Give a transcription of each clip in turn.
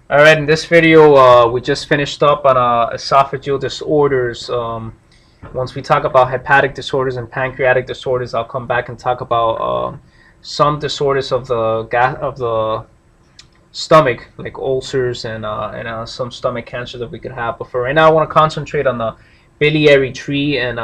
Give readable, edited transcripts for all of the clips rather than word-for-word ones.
All right, in this video, we just finished up on esophageal disorders. Once we talk about hepatic disorders and pancreatic disorders, I'll come back and talk about some disorders of the stomach, like ulcers and some stomach cancer that we could have. But for right now, I want to concentrate on the biliary tree and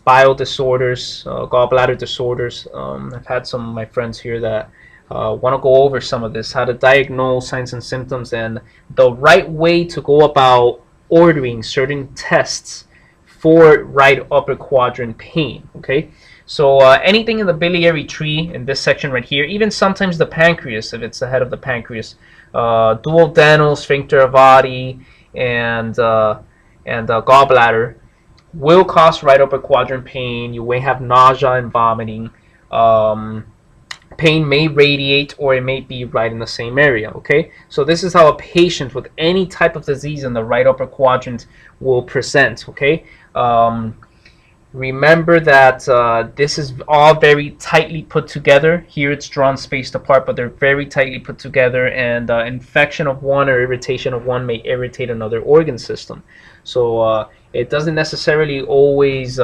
bile disorders, gallbladder disorders. I've had some of my friends here that want to go over some of this, how to diagnose signs and symptoms, and the right way to go about ordering certain tests for right upper quadrant pain. Okay, so anything in the biliary tree in this section right here, even sometimes the pancreas, if it's the head of the pancreas, duodenal, sphincter of Oddi, and gallbladder will cause right upper quadrant pain. You may have nausea and vomiting. Pain may radiate or it may be right in the same area. Okay, so this is how a patient with any type of disease in the right upper quadrant will present. Okay, remember that this is all very tightly put together. Here it's drawn spaced apart, but they're very tightly put together, and infection of one or irritation of one may irritate another organ system. So it doesn't necessarily always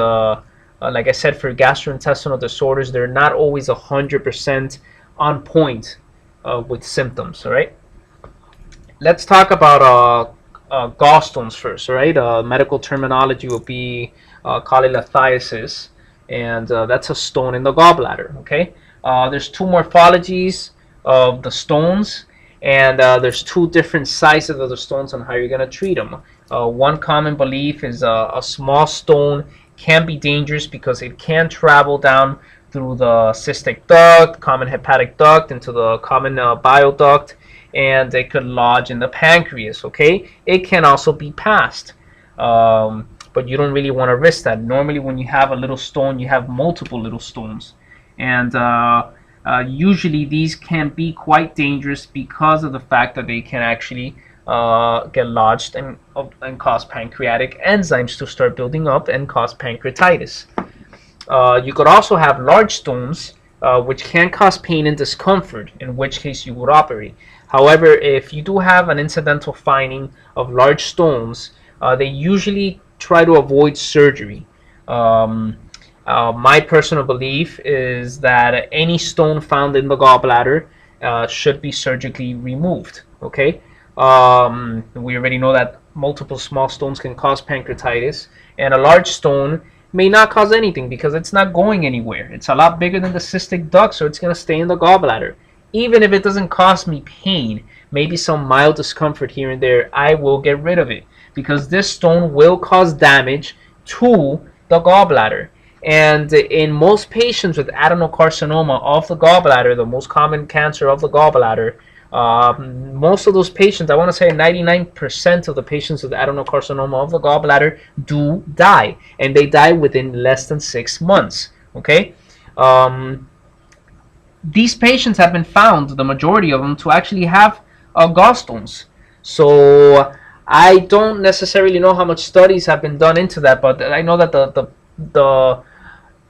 like I said, for gastrointestinal disorders, they're not always 100% on point with symptoms. All right, let's talk about gallstones first. All right, medical terminology will be cholelithiasis, and that's a stone in the gallbladder. Okay, there's two morphologies of the stones, and there's two different sizes of the stones on how you're going to treat them. One common belief is a small stone can be dangerous because it can travel down through the cystic duct, common hepatic duct, into the common bile duct, and it could lodge in the pancreas. Okay, it can also be passed, but you don't really want to risk that. Normally, when you have a little stone, you have multiple little stones, and usually these can be quite dangerous because of the fact that they can actually get lodged and cause pancreatic enzymes to start building up and cause pancreatitis. You could also have large stones, which can cause pain and discomfort, in which case you would operate. However, if you do have an incidental finding of large stones, they usually try to avoid surgery. My personal belief is that any stone found in the gallbladder should be surgically removed. Okay, we already know that multiple small stones can cause pancreatitis, and a large stone may not cause anything because it's not going anywhere. It's a lot bigger than the cystic duct, so it's going to stay in the gallbladder. Even if it doesn't cause me pain, maybe some mild discomfort here and there, I will get rid of it because this stone will cause damage to the gallbladder. And in most patients with adenocarcinoma of the gallbladder, the most common cancer of the gallbladder, most of those patients, I want to say 99% of the patients with adenocarcinoma of the gallbladder do die, and they die within less than 6 months. Okay, these patients have been found, the majority of them, to actually have gallstones. So I don't necessarily know how much studies have been done into that, but I know that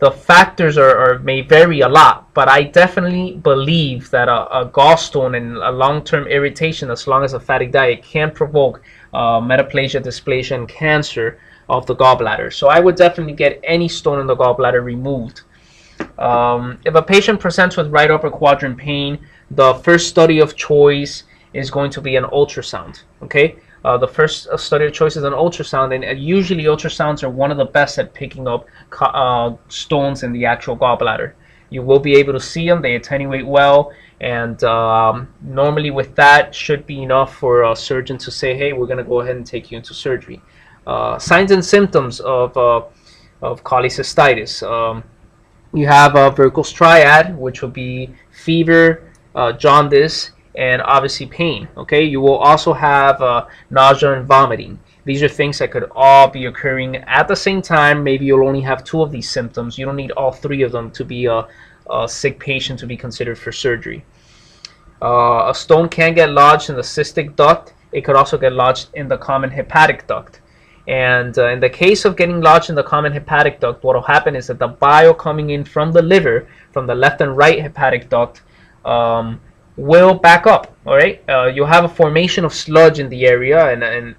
the factors may vary a lot, but I definitely believe that a gallstone and a long-term irritation, as long as a fatty diet, can provoke metaplasia, dysplasia, and cancer of the gallbladder. So I would definitely get any stone in the gallbladder removed. If a patient presents with right upper quadrant pain, the first study of choice is going to be an ultrasound. Okay, the first study of choice is an ultrasound, and usually ultrasounds are one of the best at picking up stones in the actual gallbladder. You will be able to see them, they attenuate well, and normally with that should be enough for a surgeon to say, hey, we're going to go ahead and take you into surgery. Signs and symptoms of cholecystitis. You have a Virchow triad, which will be fever, jaundice, and obviously pain. Okay, you will also have nausea and vomiting. These are things that could all be occurring at the same time. Maybe you'll only have 2 of these symptoms. You don't need all 3 of them to be a sick patient to be considered for surgery. A stone can get lodged in the cystic duct. It could also get lodged in the common hepatic duct. And in the case of getting lodged in the common hepatic duct, what will happen is that the bile coming in from the liver, from the left and right hepatic duct, will back up. All right, you'll have a formation of sludge in the area, and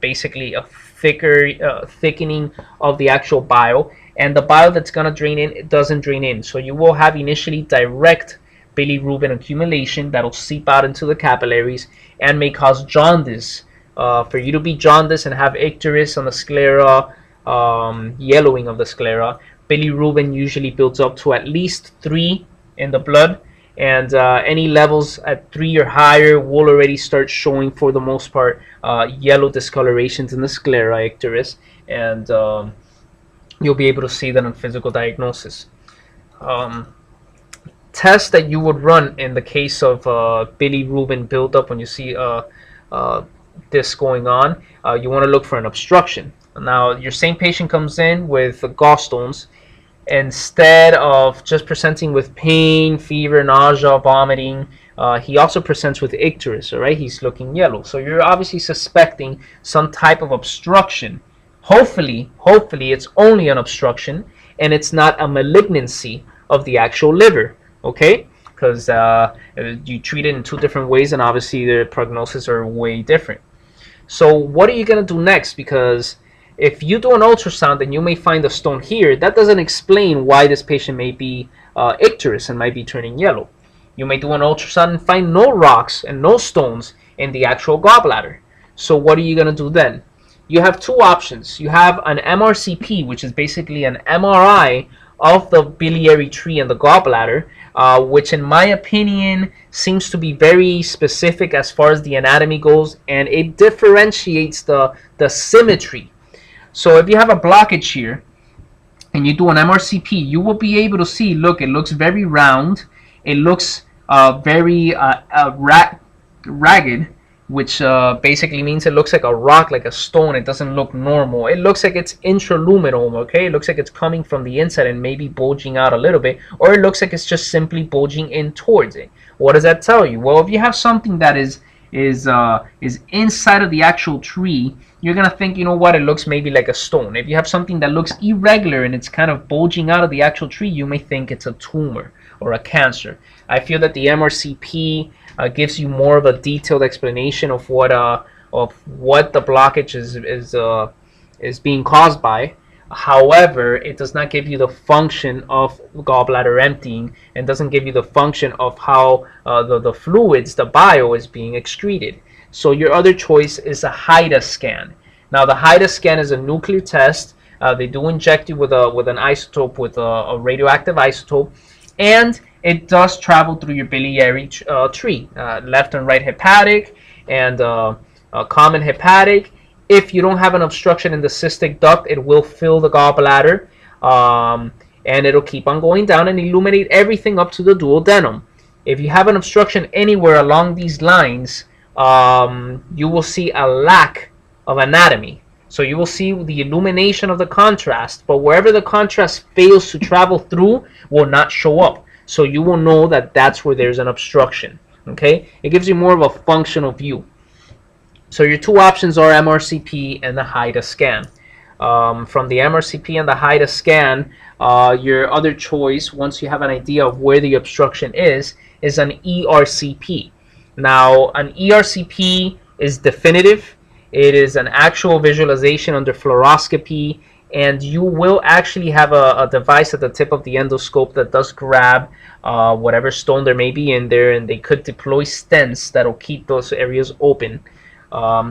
basically a thicker thickening of the actual bile, and the bile that's gonna drain in, it doesn't drain in. So you will have initially direct bilirubin accumulation that'll seep out into the capillaries and may cause jaundice. For you to be jaundiced and have icterus on the sclera, yellowing of the sclera, bilirubin usually builds up to at least 3 in the blood, and any levels at 3 or higher will already start showing, for the most part, yellow discolorations in the sclera, icterus, and you'll be able to see that on physical diagnosis. Tests that you would run in the case of bilirubin buildup when you see this going on, you want to look for an obstruction. Now, your same patient comes in with gallstones. Instead of just presenting with pain, fever, nausea, vomiting, he also presents with icterus, all right? He's looking yellow. So you're obviously suspecting some type of obstruction. Hopefully it's only an obstruction and it's not a malignancy of the actual liver, okay? Because you treat it in 2 different ways, and obviously the prognosis are way different. So what are you going to do next? Because if you do an ultrasound and you may find a stone here, that doesn't explain why this patient may be icterus and might be turning yellow. You may do an ultrasound and find no rocks and no stones in the actual gallbladder. So what are you going to do then? You have 2 options. You have an MRCP, which is basically an MRI of the biliary tree and the gallbladder, which in my opinion seems to be very specific as far as the anatomy goes, and it differentiates the symmetry. So if you have a blockage here and you do an MRCP, you will be able to see, look, it looks very round, it looks very ragged, which basically means it looks like a rock, like a stone. It doesn't look normal. It looks like it's intraluminal, okay? It looks like it's coming from the inside and maybe bulging out a little bit, or it looks like it's just simply bulging in towards it. What does that tell you? Well, if you have something that is inside of the actual tree, you're gonna think, you know what, it looks maybe like a stone. If you have something that looks irregular and it's kind of bulging out of the actual tree, you may think it's a tumor or a cancer. I feel that the MRCP gives you more of a detailed explanation of what the blockage is being caused by. However, it does not give you the function of gallbladder emptying, and doesn't give you the function of how the fluids, the bile, is being excreted. So your other choice is a HIDA scan. Now, the HIDA scan is a nuclear test. They do inject you with an isotope, with a radioactive isotope, and it does travel through your biliary tree, left and right hepatic, and common hepatic. If you don't have an obstruction in the cystic duct, it will fill the gallbladder, and it'll keep on going down and illuminate everything up to the duodenum. If you have an obstruction anywhere along these lines, you will see a lack of anatomy. So you will see the illumination of the contrast, but wherever the contrast fails to travel through will not show up. So you will know that that's where there's an obstruction. Okay, it gives you more of a functional view. So your 2 options are MRCP and the HIDA scan. From the MRCP and the HIDA scan, your other choice, once you have an idea of where the obstruction is an ERCP. Now, an ERCP is definitive. It is an actual visualization under fluoroscopy, and you will actually have a device at the tip of the endoscope that does grab whatever stone there may be in there, and they could deploy stents that'll keep those areas open.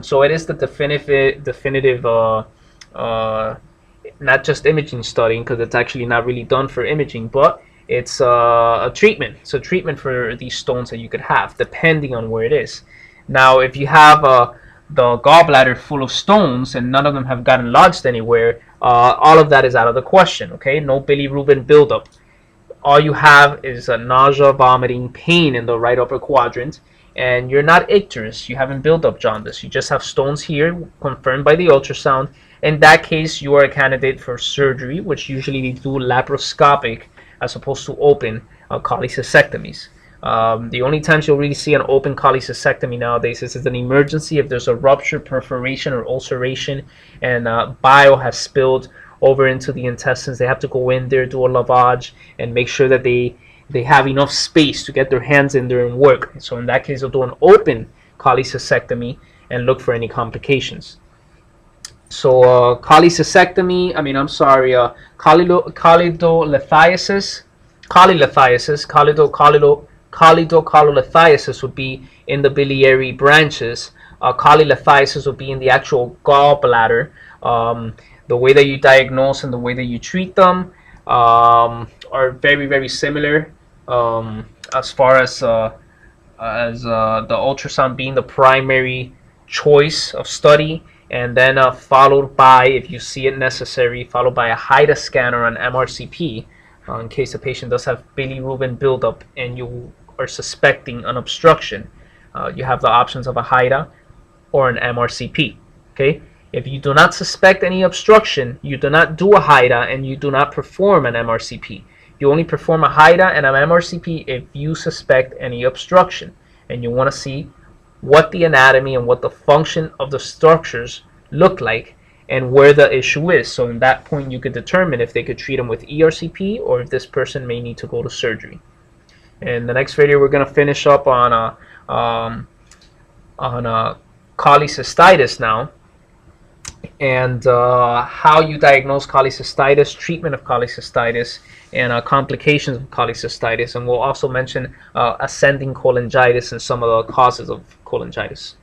So it is the definitive not just imaging study, because it's actually not really done for imaging, but it's a treatment. It's a treatment for these stones that you could have, depending on where it is. Now, if you have the gallbladder full of stones and none of them have gotten lodged anywhere, all of that is out of the question, okay? No bilirubin buildup. All you have is a nausea, vomiting, pain in the right upper quadrant, and you're not icterus. You haven't built up jaundice. You just have stones here, confirmed by the ultrasound. In that case, you are a candidate for surgery, which usually they do laparoscopic as opposed to open cholecystectomies. The only times you'll really see an open cholecystectomy nowadays is an emergency, if there's a rupture, perforation, or ulceration, and bile has spilled over into the intestines. They have to go in there, do a lavage, and make sure that they they have enough space to get their hands in there and work. So in that case, they'll do an open cholecystectomy and look for any complications. So cholecystectomy, cholelithiasis, cholelithiasis would be in the biliary branches. Cholelithiasis would be in the actual gallbladder. The way that you diagnose and the way that you treat them are very, very similar, as far as the ultrasound being the primary choice of study, and then followed by, if you see it necessary, followed by a HIDA scan or an MRCP, in case the patient does have bilirubin buildup and you are suspecting an obstruction. You have the options of a HIDA or an MRCP. Okay, if you do not suspect any obstruction, you do not do a HIDA and you do not perform an MRCP. You only perform a HIDA and an MRCP if you suspect any obstruction and you want to see what the anatomy and what the function of the structures look like and where the issue is. So in that point, you could determine if they could treat them with ERCP or if this person may need to go to surgery. In the next video, we're going to finish up on cholecystitis now, and how you diagnose cholecystitis, treatment of cholecystitis, and complications of cholecystitis. And we'll also mention ascending cholangitis and some of the causes of cholangitis.